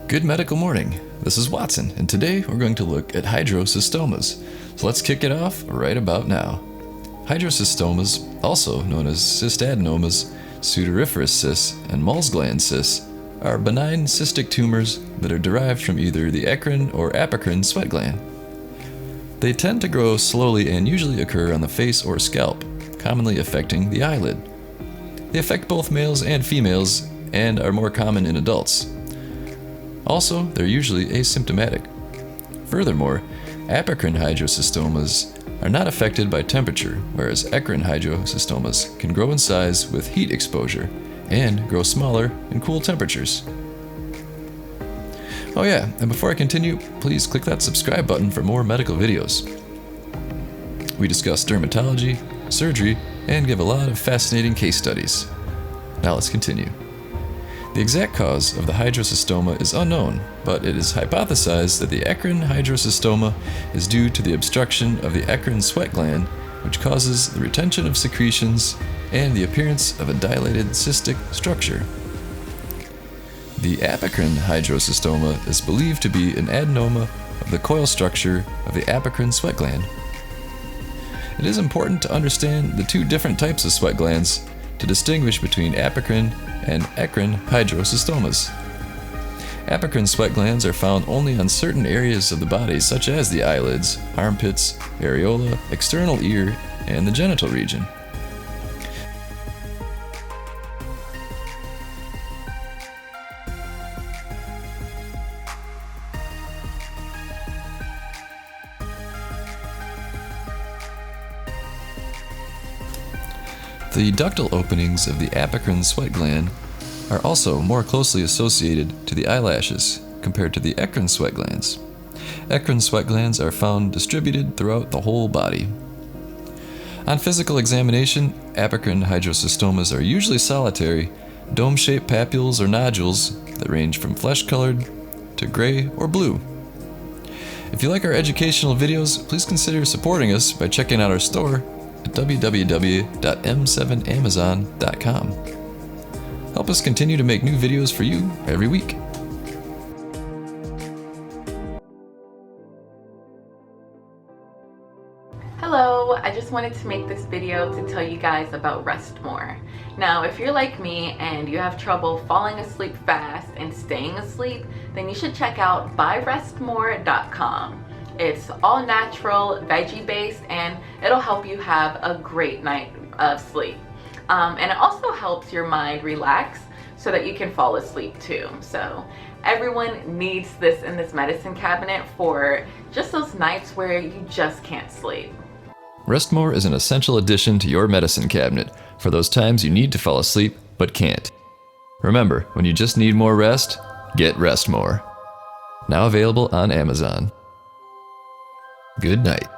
Good medical morning. This is Watson, and today we're going to look at hydrocystomas. So let's kick it off right about now. Hidrocystomas, also known as cystadenomas, sudoriferous cysts, and Moll's gland cysts, are benign cystic tumors that are derived from either the eccrine or apocrine sweat gland. They tend to grow slowly and usually occur on the face or scalp, commonly affecting the eyelid. They affect both males and females and are more common in adults. Also, they're usually asymptomatic. Furthermore, apocrine hydrocystomas are not affected by temperature, whereas eccrine hydrocystomas can grow in size with heat exposure and grow smaller in cool temperatures. Oh yeah, and before I continue, please click that subscribe button for more medical videos. We discuss dermatology, surgery, and give a lot of fascinating case studies. Now let's continue. The exact cause of the hidrocystoma is unknown, but it is hypothesized that the eccrine hidrocystoma is due to the obstruction of the eccrine sweat gland, which causes the retention of secretions and the appearance of a dilated cystic structure. The apocrine hydrocystoma is believed to be an adenoma of the coil structure of the apocrine sweat gland. It is important to understand the two different types of sweat glands to distinguish between apocrine and eccrine hydrocystomas. Apocrine sweat glands are found only on certain areas of the body, such as the eyelids, armpits, areola, external ear, and the genital region. The ductal openings of the apocrine sweat gland are also more closely associated to the eyelashes compared to the eccrine sweat glands. Eccrine sweat glands are found distributed throughout the whole body. On physical examination, apocrine hydrocystomas are usually solitary, dome-shaped papules or nodules that range from flesh-colored to gray or blue. If you like our educational videos, please consider supporting us by checking out our store at www.m7amazon.com. Help us continue to make new videos for you every week. Hello, I just wanted to make this video to tell you guys about Rest More. Now, if you're like me and you have trouble falling asleep fast and staying asleep, then you should check out buyrestmore.com. It's all natural, veggie based, and it'll help you have a great night of sleep. And it also helps your mind relax so that you can fall asleep too. So everyone needs this in this medicine cabinet for just those nights where you just can't sleep. Rest More is an essential addition to your medicine cabinet for those times you need to fall asleep but can't. Remember, when you just need more rest, get Rest More. Now available on Amazon. Good night.